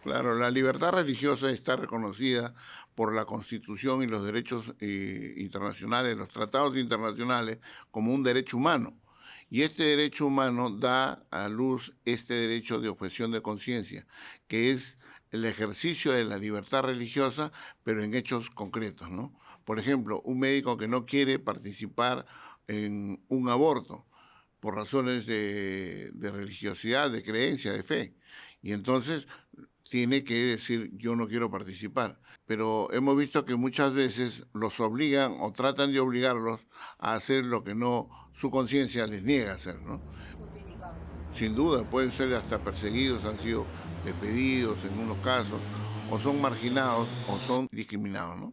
Claro, la libertad religiosa está reconocida por la Constitución y los derechos internacionales, los tratados internacionales, como un derecho humano. Y este derecho humano da a luz este derecho de objeción de conciencia, que es el ejercicio de la libertad religiosa, pero en hechos concretos, ¿no? Por ejemplo, un médico que no quiere participar en un aborto por razones de religiosidad, de creencia, de fe. Y entonces tiene que decir yo no quiero participar. Pero hemos visto que muchas veces los obligan o tratan de obligarlos a hacer lo que no su conciencia les niega a hacer, ¿no? Son criticados. Sin duda, pueden ser hasta perseguidos, han sido despedidos en unos casos, o son marginados o son discriminados, ¿no?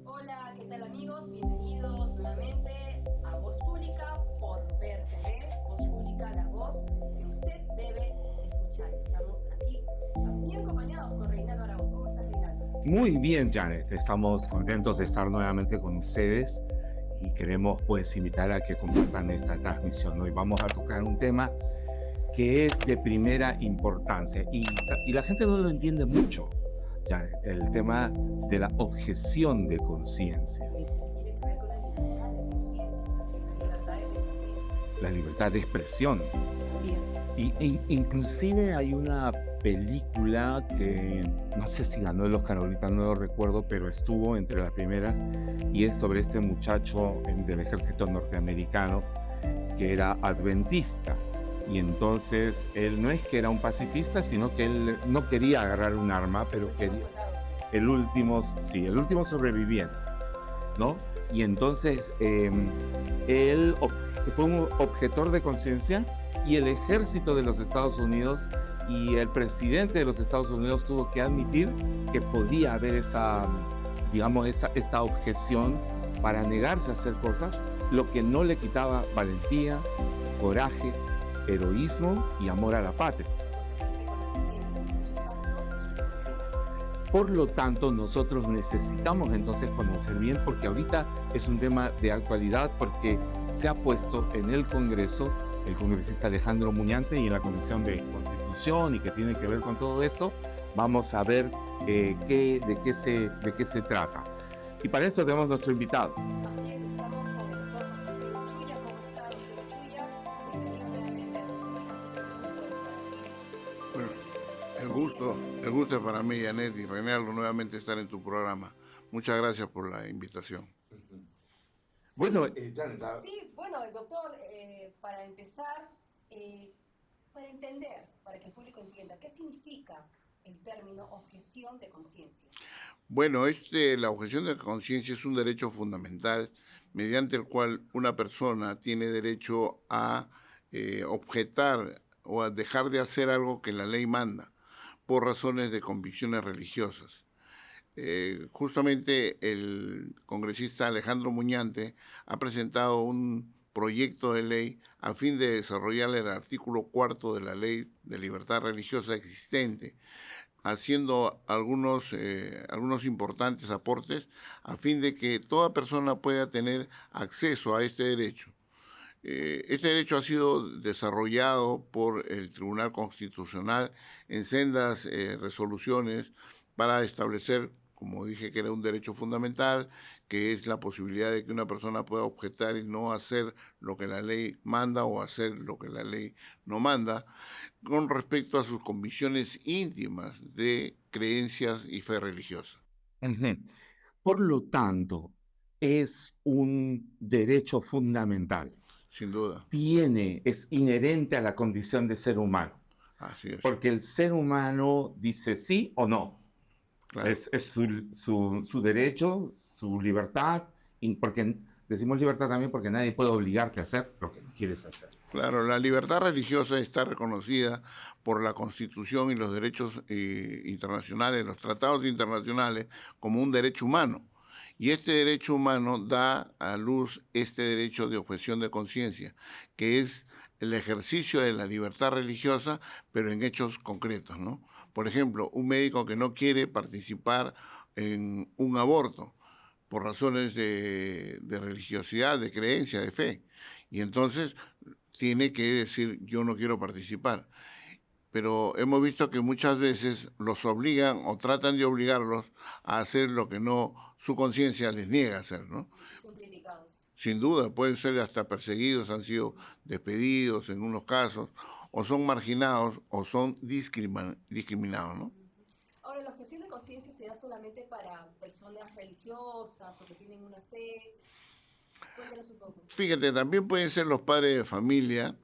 Hola, ¿qué tal amigos? Bienvenidos nuevamente a Voz Pública por Ver TV. Voz Pública, la voz que usted debe escuchar. Estamos aquí bien acompañados con Reinaldo Aragón. ¿Cómo estás, Reinaldo? Muy bien, Janet. Estamos contentos de estar nuevamente con ustedes y queremos pues invitar a que compartan esta transmisión. Hoy vamos a tocar un tema que es de primera importancia y la gente no lo entiende mucho, Janet, el tema de la objeción de conciencia, Tiene que ver con la libertad de conciencia, la libertad de pensamiento. la libertad de expresión. Bien. Inclusive hay una película que no sé si ganó el Oscar, ahorita no lo recuerdo, pero estuvo entre las primeras y es sobre este muchacho del ejército norteamericano que era adventista. Y entonces él no es que era un pacifista, sino que él no quería agarrar un arma, pero quería el último, sí, el último sobreviviente, ¿no? Y entonces él fue un objetor de conciencia y el ejército de los Estados Unidos y el presidente de los Estados Unidos tuvo que admitir que podía haber esa, digamos, esta objeción para negarse a hacer cosas, lo que no le quitaba valentía, coraje, heroísmo y amor a la patria. Por lo tanto, nosotros necesitamos entonces conocer bien, porque ahorita es un tema de actualidad, porque se ha puesto en el Congreso el congresista Alejandro Muñante y en la Comisión de Constitución y que tiene que ver con todo esto. Vamos a ver de qué se trata. Y para esto tenemos nuestro invitado. Así es, estamos con el doctor José Uchuya. ¿Cómo está, doctor Uchuya? Bienvenido nuevamente a los públicos. Un gusto de estar aquí. Bueno, el gusto es para mí, Janet y Reinaldo, nuevamente estar en tu programa. Muchas gracias por la invitación. Bueno, Sí, bueno, el doctor, para empezar, para entender, para que el público entienda, ¿qué significa el término objeción de conciencia? Bueno, la objeción de conciencia es un derecho fundamental mediante el cual una persona tiene derecho a objetar o a dejar de hacer algo que la ley manda por razones de convicciones religiosas. Justamente el congresista Alejandro Muñante ha presentado un proyecto de ley a fin de desarrollar el artículo cuarto de la ley de libertad religiosa existente, haciendo algunos importantes aportes a fin de que toda persona pueda tener acceso a este derecho. Este derecho ha sido desarrollado por el Tribunal Constitucional en sendas resoluciones para establecer, como dije, que era un derecho fundamental, que es la posibilidad de que una persona pueda objetar y no hacer lo que la ley manda o hacer lo que la ley no manda, con respecto a sus convicciones íntimas de creencias y fe religiosa. uh-huh. Por lo tanto, es un derecho fundamental. Sin duda. Es inherente a la condición de ser humano, Así es. porque el ser humano dice sí o no. Claro. Es su derecho, su libertad, y porque decimos libertad también porque nadie puede obligarte a hacer lo que no quieres hacer. Claro, la libertad religiosa está reconocida por la Constitución y los derechos internacionales, los tratados internacionales, como un derecho humano. Y este derecho humano da a luz este derecho de objeción de conciencia, que es el ejercicio de la libertad religiosa, pero en hechos concretos, ¿no? Por ejemplo, un médico que no quiere participar en un aborto por razones de religiosidad, de creencia, de fe. y entonces tiene que decir yo no quiero participar. Pero hemos visto que muchas veces los obligan o tratan de obligarlos a hacer lo que no su conciencia les niega hacer, ¿no? Y son criticados. Sin duda, pueden ser hasta perseguidos, han sido despedidos en unos casos, o son marginados o son discriminados, ¿no? Ahora, la objeción de conciencia se da solamente para personas religiosas o que tienen una fe. Cuéntanos un poco. Fíjate, también pueden ser los padres de familia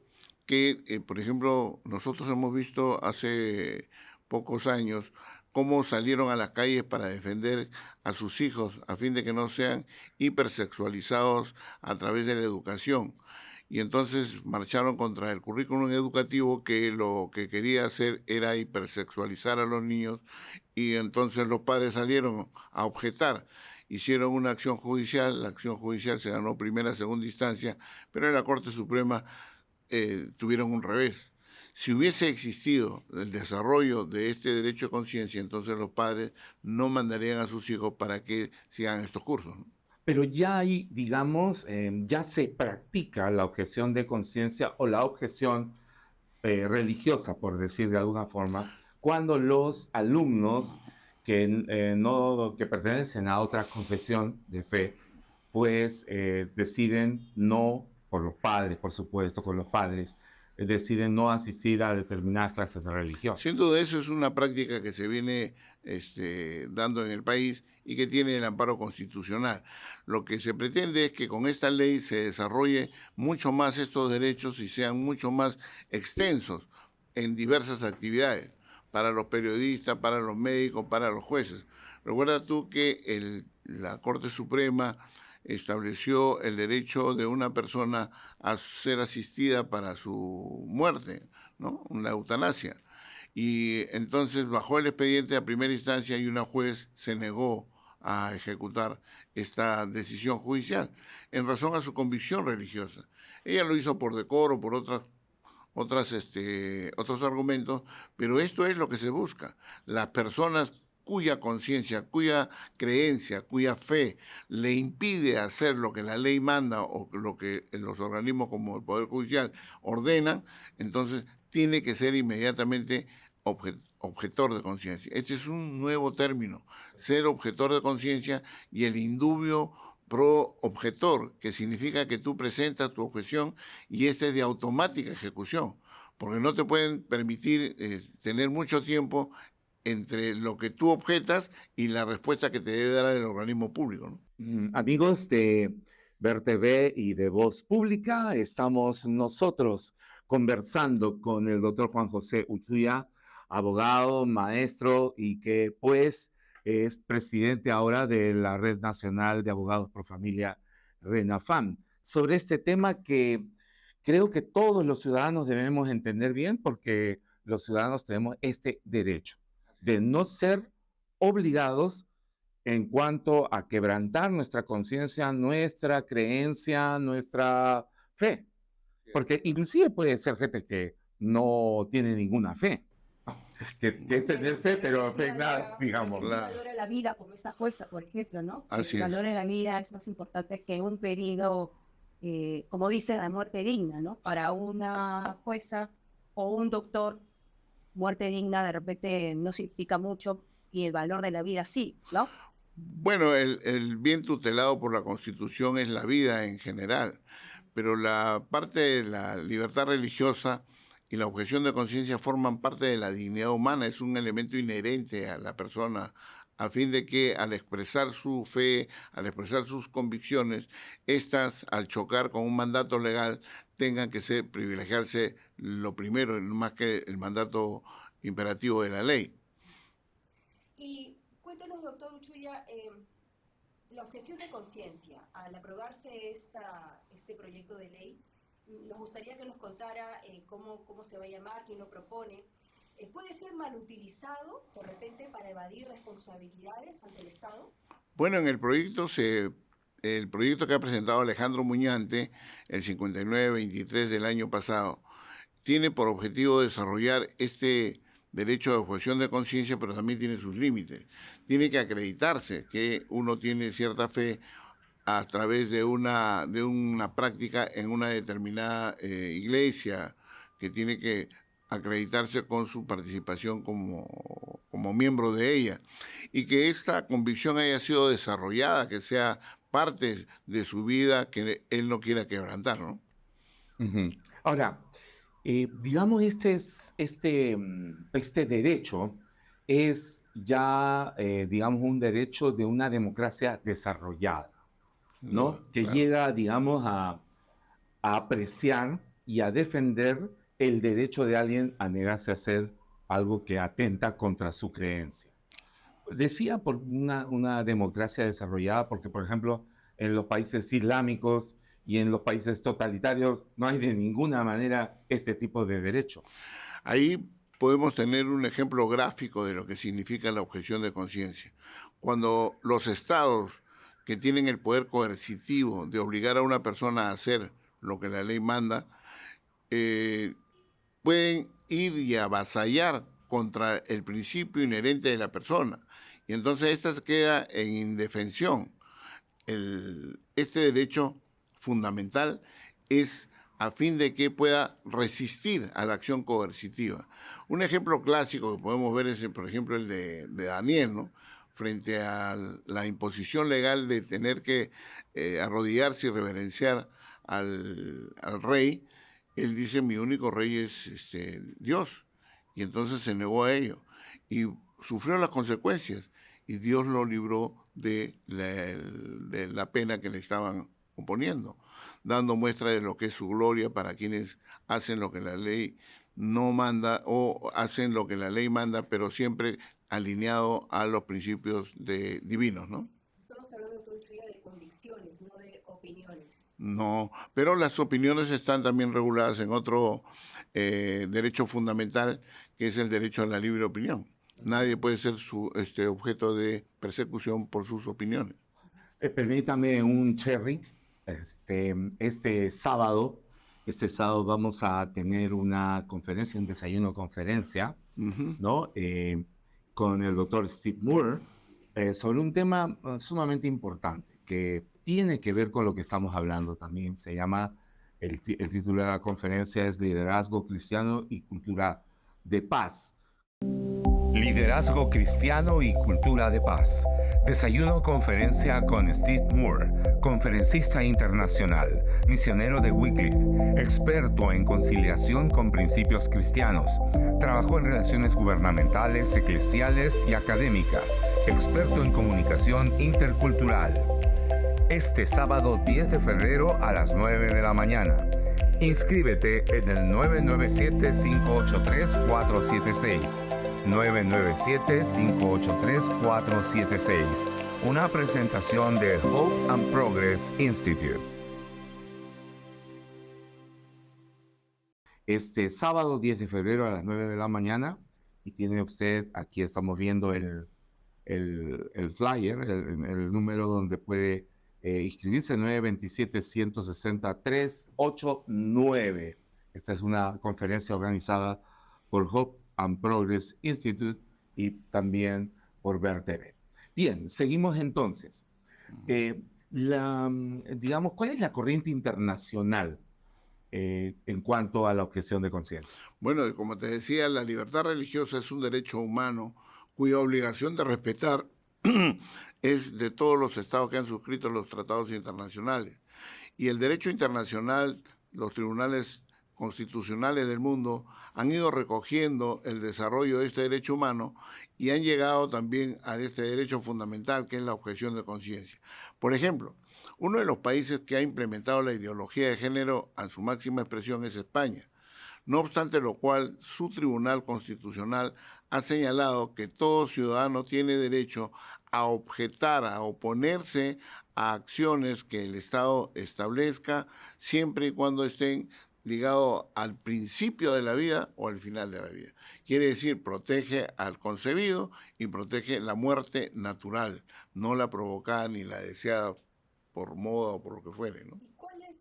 que, por ejemplo, nosotros hemos visto hace pocos años cómo salieron a las calles para defender a sus hijos a fin de que no sean hipersexualizados a través de la educación. Y entonces marcharon contra el currículum educativo que lo que quería hacer era hipersexualizar a los niños y entonces los padres salieron a objetar. Hicieron una acción judicial, la acción judicial se ganó primera, segunda instancia, pero en la Corte Suprema tuvieron un revés. Si hubiese existido el desarrollo de este derecho de conciencia, entonces los padres no mandarían a sus hijos para que sigan estos cursos, ¿no? Pero ya hay, digamos, ya se practica la objeción de conciencia o la objeción religiosa, por decir de alguna forma, cuando los alumnos que pertenecen a otra confesión de fe, pues deciden no, por los padres, por supuesto, con los padres, deciden no asistir a determinadas clases de religión. Sin duda, eso es una práctica que se viene dando en el país y que tiene el amparo constitucional. Lo que se pretende es que con esta ley se desarrolle mucho más estos derechos y sean mucho más extensos en diversas actividades, para los periodistas, para los médicos, para los jueces. Recuerda tú que la Corte Suprema estableció el derecho de una persona a ser asistida para su muerte, ¿no? Una eutanasia. Y entonces bajó el expediente a primera instancia y una juez se negó a ejecutar esta decisión judicial en razón a su convicción religiosa. Ella lo hizo por decoro, por otros argumentos, pero esto es lo que se busca. Las personas cuya conciencia, cuya creencia, cuya fe le impide hacer lo que la ley manda o lo que los organismos como el Poder Judicial ordenan, entonces tiene que ser inmediatamente objetor de conciencia. Este es un nuevo término, ser objetor de conciencia, y el indubio pro objetor, que significa que tú presentas tu objeción y esta es de automática ejecución, porque no te pueden permitir tener mucho tiempo entre lo que tú objetas y la respuesta que te debe dar el organismo público, ¿no? Amigos de Ver TV y de Voz Pública, estamos nosotros conversando con el doctor Juan José Uchuya, abogado, maestro y que pues es presidente ahora de la Red Nacional de Abogados Pro Familia, RENAFAM, sobre este tema que creo que todos los ciudadanos debemos entender bien porque los ciudadanos tenemos este derecho de no ser obligados en cuanto a quebrantar nuestra conciencia, nuestra creencia, nuestra fe. Porque inclusive puede ser gente que no tiene ninguna fe, que es tener fe, pero fe nada, digamos. Que valora la vida, como esta jueza, por ejemplo, ¿no? Así el es. valor de la vida es más importante que un pedido, como dice, la muerte digna, ¿no? Para una jueza o un doctor, muerte digna de repente no significa mucho y el valor de la vida sí, ¿no? Bueno, el bien tutelado por la Constitución es la vida en general, pero la parte de la libertad religiosa y la objeción de conciencia forman parte de la dignidad humana, es un elemento inherente a la persona, a fin de que al expresar su fe, al expresar sus convicciones, estas, al chocar con un mandato legal, tengan que privilegiarse lo primero, más que el mandato imperativo de la ley. Y cuéntanos, doctor Uchuya, la objeción de conciencia, al aprobarse este proyecto de ley, nos gustaría que nos contara cómo se va a llamar, quién lo propone. ¿Puede ser mal utilizado de repente para evadir responsabilidades ante el Estado? Bueno, en el proyecto que ha presentado Alejandro Muñante, el 5923 del año pasado, tiene por objetivo desarrollar este derecho de objeción de conciencia, pero también tiene sus límites. Tiene que acreditarse que uno tiene cierta fe a través de una práctica en una determinada iglesia que tiene que acreditarse con su participación como miembro de ella, y que esta convicción haya sido desarrollada, que sea parte de su vida, que él no quiera quebrantar, ¿no? Ujú. Ahora, digamos, este derecho es ya, digamos, un derecho de una democracia desarrollada, Sin duda, ¿no? Que claro. llega, digamos, a apreciar y a defender el derecho de alguien a negarse a hacer algo que atenta contra su creencia. Decía por una democracia desarrollada, porque, por ejemplo, en los países islámicos y en los países totalitarios no hay de ninguna manera este tipo de derecho. Ahí podemos tener un ejemplo gráfico de lo que significa la objeción de conciencia. Cuando los estados que tienen el poder coercitivo de obligar a una persona a hacer lo que la ley manda, eh, pueden ir y avasallar contra el principio inherente de la persona. Y entonces esta se queda en indefensión. Este derecho fundamental es a fin de que pueda resistir a la acción coercitiva. Un ejemplo clásico que podemos ver es, por ejemplo, el de Daniel, ¿no? Frente a la imposición legal de tener que arrodillarse y reverenciar al rey. Él dice, mi único rey es Dios. Y entonces se negó a ello. Y sufrió las consecuencias. Y Dios lo libró de la pena que le estaban oponiendo, dando muestra de lo que es su gloria para quienes hacen lo que la ley no manda o hacen lo que la ley manda, pero siempre alineado a los principios divinos, ¿no? Estamos hablando entonces de convicciones, no de opiniones. No, pero las opiniones están también reguladas en otro derecho fundamental, que es el derecho a la libre opinión. Nadie puede ser objeto de persecución por sus opiniones. Permítame un cherry. Este sábado, vamos a tener una conferencia, un desayuno conferencia, Ujú. ¿no? Con el doctor Steve Moore, sobre un tema sumamente importante que tiene que ver con lo que estamos hablando también. Se llama, el título de la conferencia es Liderazgo Cristiano y Cultura de Paz. Liderazgo Cristiano y Cultura de Paz. Desayuno conferencia con Steve Moore, conferencista internacional, misionero de Wycliffe, experto en conciliación con principios cristianos. Trabajó en relaciones gubernamentales, eclesiales y académicas, experto en comunicación intercultural. Este sábado 10 de febrero a las 9 de la mañana. Inscríbete en el 997-583-476. 997-583-476. Una presentación de Hope and Progress Institute. Este sábado 10 de febrero a las 9 de la mañana, y tiene usted, aquí estamos viendo el flyer, el número donde puede inscribirse, 927-160-389. Esta es una conferencia organizada por Hope and Progress Institute y también por Ver TV. Bien, seguimos entonces. Digamos, ¿cuál es la corriente internacional en cuanto a la objeción de conciencia? Bueno, como te decía, la libertad religiosa es un derecho humano cuya obligación de respetar es de todos los estados que han suscrito los tratados internacionales. Y el derecho internacional, los tribunales constitucionales del mundo han ido recogiendo el desarrollo de este derecho humano y han llegado también a este derecho fundamental, que es la objeción de conciencia. Por ejemplo, uno de los países que ha implementado la ideología de género a su máxima expresión es España. No obstante lo cual, su Tribunal Constitucional ha señalado que todo ciudadano tiene derecho a objetar, a oponerse a acciones que el Estado establezca, siempre y cuando estén ligados al principio de la vida o al final de la vida. Quiere decir, protege al concebido y protege la muerte natural, no la provocada ni la deseada por moda o por lo que fuere, ¿no? ¿Y cuál es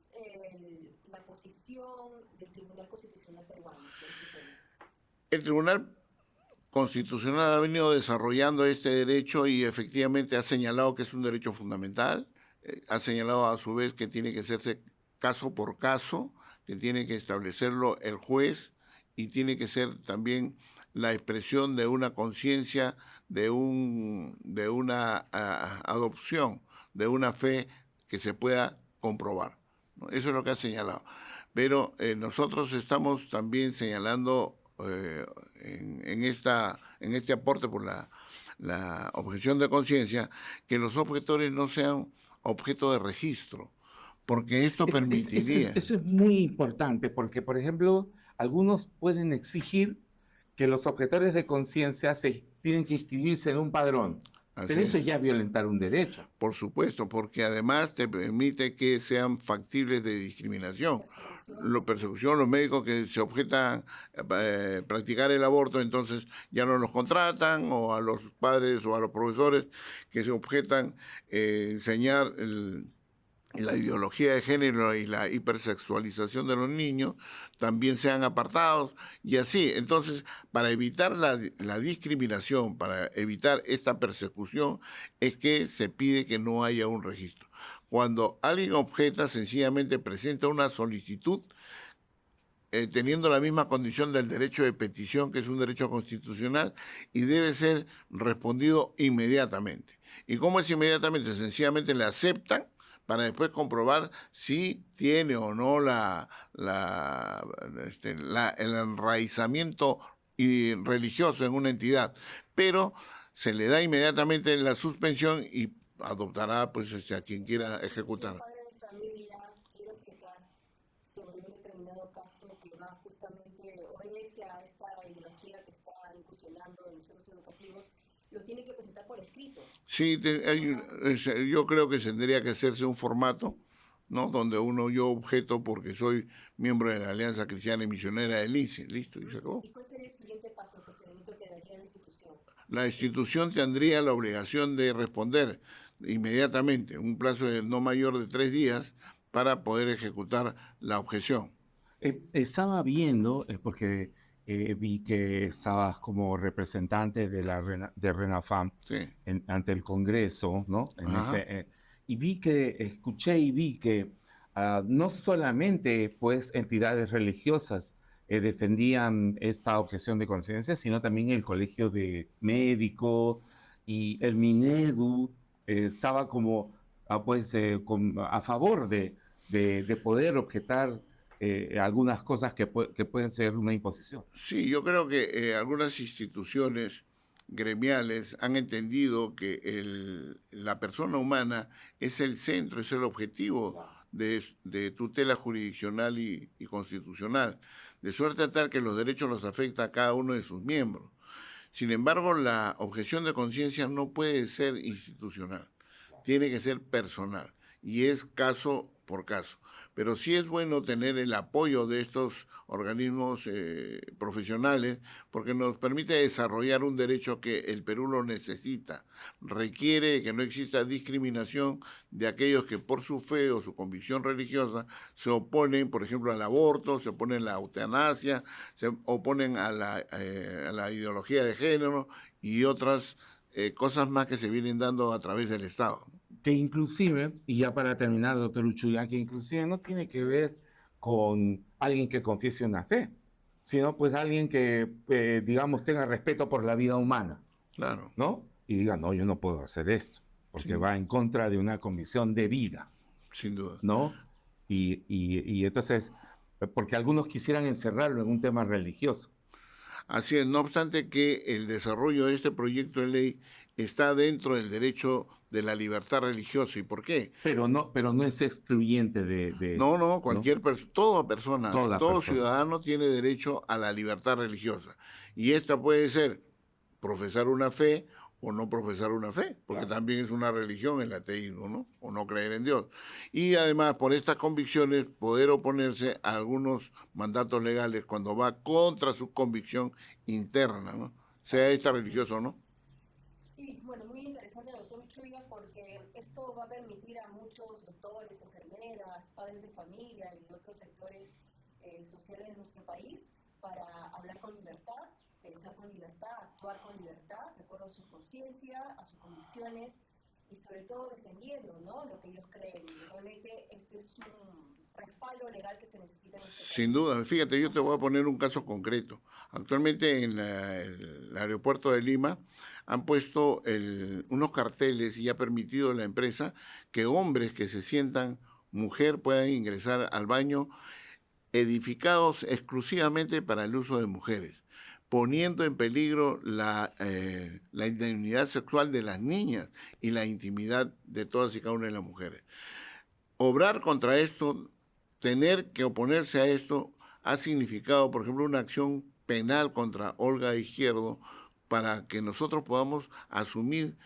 la posición del Tribunal Constitucional peruano sobre este tema? El Tribunal Constitucional ha venido desarrollando este derecho y efectivamente ha señalado que es un derecho fundamental, ha señalado a su vez que tiene que hacerse caso por caso, que tiene que establecerlo el juez y tiene que ser también la expresión de una conciencia, de una adopción, de una fe que se pueda comprobar, ¿no? Eso es lo que ha señalado. Pero nosotros estamos también señalando en este aporte por la objeción de conciencia que los objetores no sean objeto de registro, porque esto permitiría. Eso es muy importante porque, por ejemplo, algunos pueden exigir que los objetores de conciencia se tienen que inscribirse en un padrón, pero Así eso es es. ya violentar un derecho. Por supuesto, porque además te permite que sean factibles de discriminación. Persecución, los médicos que se objetan practicar el aborto, entonces ya no los contratan, o a los padres o a los profesores que se objetan enseñar la ideología de género y la hipersexualización de los niños, también sean apartados, y así. Entonces, para evitar la discriminación, para evitar esta persecución, es que se pide que no haya un registro. Cuando alguien objeta, sencillamente presenta una solicitud teniendo la misma condición del derecho de petición, que es un derecho constitucional, y debe ser respondido inmediatamente. ¿Y cómo es inmediatamente? Sencillamente le aceptan para después comprobar si tiene o no el enraizamiento religioso en una entidad. Pero se le da inmediatamente la suspensión y adoptará pues a quien quiera ejecutar. Padre de familia quiere objetar sobre un determinado caso que va justamente obedece a esta ideología que está incursionando en los centros educativos, lo tiene que presentar por escrito. Sí, yo creo que tendría que hacerse un formato, ¿no? Donde yo objeto porque soy miembro de la Alianza Cristiana y Misionera del INSE, listo, y se acabó. ¿Y cuál sería el siguiente paso, el procedimiento que daría la institución? La institución tendría la obligación de responder inmediatamente, un plazo de no mayor de 3 días, para poder ejecutar la objeción. Estaba viendo, porque vi que estabas como representante de RENAFAM Sí. ante el Congreso, ¿no? Ajá. Y escuché y vi que no solamente pues entidades religiosas defendían esta objeción de conciencia, sino también el Colegio de Médicos y el Minedu estaba como a favor de poder objetar algunas cosas que pueden ser una imposición. Sí, yo creo que algunas instituciones gremiales han entendido que la persona humana es el centro, es el objetivo de tutela jurisdiccional y constitucional, de suerte tal que los derechos los afecta a cada uno de sus miembros. Sin embargo, la objeción de conciencia no puede ser institucional, tiene que ser personal, y es caso por caso. Pero sí es bueno tener el apoyo de estos organismos profesionales, porque nos permite desarrollar un derecho que el Perú lo necesita. Requiere que no exista discriminación de aquellos que por su fe o su convicción religiosa se oponen, por ejemplo, al aborto, se oponen a la eutanasia, se oponen a la ideología de género y otras cosas más que se vienen dando a través del Estado. Que inclusive, y ya para terminar, doctor Uchuya, que inclusive no tiene que ver con alguien que confiese una fe, sino pues alguien que, digamos, tenga respeto por la vida humana. Claro. ¿No? Y diga, no, yo no puedo hacer esto, porque Sí. va en contra de una convicción de vida. Sin duda. ¿No? Y entonces, porque algunos quisieran encerrarlo en un tema religioso. Así es, no obstante que el desarrollo de este proyecto de ley está dentro del derecho de la libertad religiosa. ¿Y por qué? Pero no es excluyente No, toda persona, todo persona. ciudadano tiene derecho a la libertad religiosa. Y esta puede ser profesar una fe o no profesar una fe, porque también es una religión el ateísmo, ¿no? O no creer en Dios. Y además, por estas convicciones, poder oponerse a algunos mandatos legales cuando va contra su convicción interna, ¿no? Sea esta religiosa o no. Sí, bueno, muy interesante, doctor Uchuya, porque esto va a permitir a muchos doctores, enfermeras, padres de familia y otros sectores sociales de nuestro país para hablar con libertad, pensar con libertad, actuar con libertad, de acuerdo a su conciencia, a sus convicciones, y sobre todo defendiendo, ¿no?, lo que ellos creen. Realmente ese es un respaldo legal que se necesita en este Sin país. duda, fíjate, yo te voy a poner un caso concreto. Actualmente en el aeropuerto de Lima han puesto unos carteles y ha permitido la empresa que hombres que se sientan mujer puedan ingresar al baño edificados exclusivamente para el uso de mujeres, poniendo en peligro la indemnidad sexual de las niñas y la intimidad de todas y cada una de las mujeres. Obrar contra esto, tener que oponerse a esto, ha significado, por ejemplo, una acción penal contra Olga Izquierdo para que nosotros podamos asumir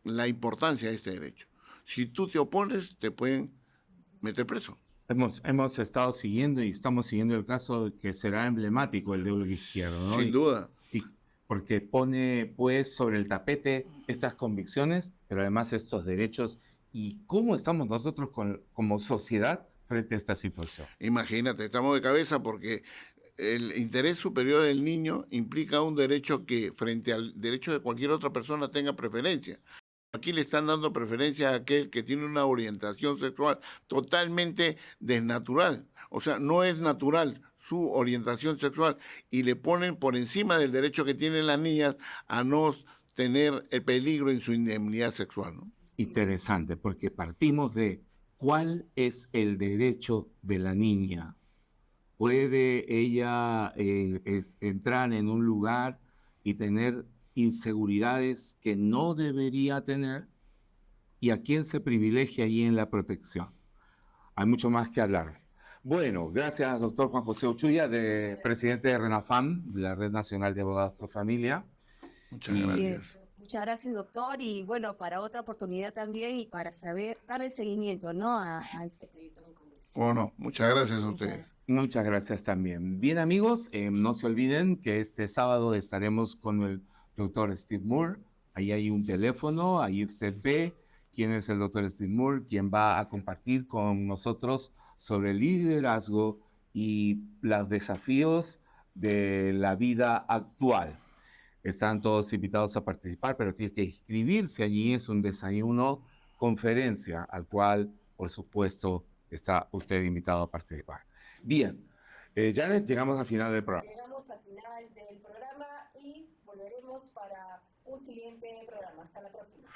la importancia de este derecho. Si tú te opones, te pueden meter preso. Hemos estado siguiendo y estamos siguiendo el caso que será emblemático, el de Olga Izquierdo, ¿no? Sin duda. Y porque pone pues sobre el tapete estas convicciones, pero además estos derechos y cómo estamos nosotros como sociedad frente a esta situación. Imagínate, estamos de cabeza porque el interés superior del niño implica un derecho que frente al derecho de cualquier otra persona tenga preferencia. Aquí le están dando preferencia a aquel que tiene una orientación sexual totalmente desnatural. O sea, no es natural su orientación sexual y le ponen por encima del derecho que tienen las niñas a no tener el peligro en su indemnidad sexual, ¿no? Interesante, porque partimos de cuál es el derecho de la niña. ¿Puede ella entrar en un lugar y tener inseguridades que no debería tener? ¿Y a quién se privilegia ahí en la protección? Hay mucho más que hablar. Bueno, gracias, doctor Juan José Uchuya, presidente de RENAFAM, de la Red Nacional de Abogados por Familia. Muchas Y gracias. Muchas gracias, doctor, y bueno, para otra oportunidad también y para saber dar el seguimiento, ¿no?, a este proyecto en Congreso. Bueno, muchas gracias a ustedes. muchas gracias también. Bien, amigos, no se olviden que este sábado estaremos con el doctor Steve Moore. Ahí hay un teléfono, ahí usted ve quién es el doctor Steve Moore, quien va a compartir con nosotros sobre el liderazgo y los desafíos de la vida actual. Están todos invitados a participar, pero tiene que inscribirse allí. Es un desayuno conferencia al cual, por supuesto, está usted invitado a participar. Bien, Janet, llegamos al final del programa. Llegamos al final del programa y volveremos para un siguiente programa. Hasta la próxima.